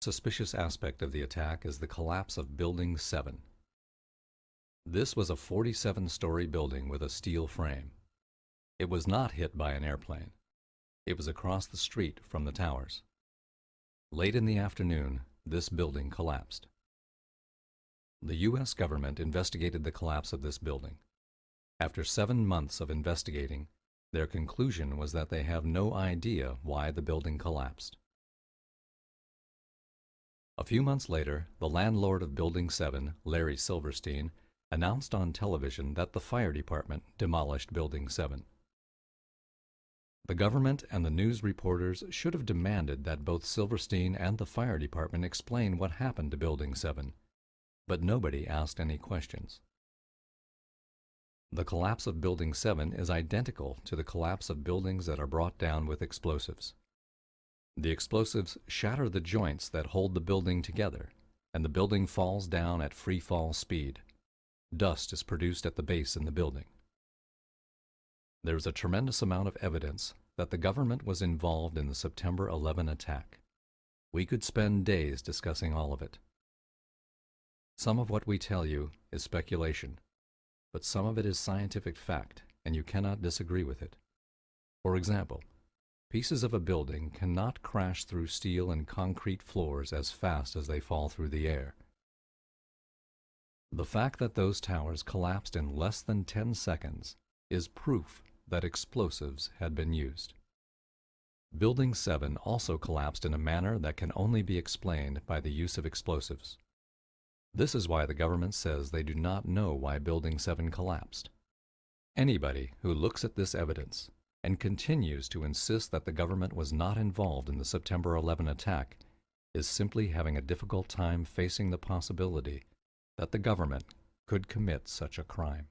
Suspicious aspect of the attack is the collapse of Building 7. This was a 47-story building with a steel frame. It was not hit by an airplane. It was across the street from the towers. Late in the afternoon, this building collapsed. The U.S. government investigated the collapse of this building. After 7 months of investigating, their conclusion was that they have no idea why the building collapsed. A few months later, the landlord of Building 7, Larry Silverstein, announced on television that the fire department demolished Building 7. The government and the news reporters should have demanded that both Silverstein and the fire department explain what happened to Building 7, but nobody asked any questions. The collapse of Building 7 is identical to the collapse of buildings that are brought down with explosives. The explosives shatter the joints that hold the building together, and the building falls down at free fall speed. Dust is produced at the base in the building. There is a tremendous amount of evidence that the government was involved in the September 11 attack. We could spend days discussing all of it. Some of what we tell you is speculation, but some of it is scientific fact, and you cannot disagree with it. For example, pieces of a building cannot crash through steel and concrete floors as fast as they fall through the air. The fact that those towers collapsed in less than 10 seconds is proof that explosives had been used. Building 7 also collapsed in a manner that can only be explained by the use of explosives. This is why the government says they do not know why Building 7 collapsed. Anybody who looks at this evidence and continues to insist that the government was not involved in the September 11 attack is simply having a difficult time facing the possibility that the government could commit such a crime.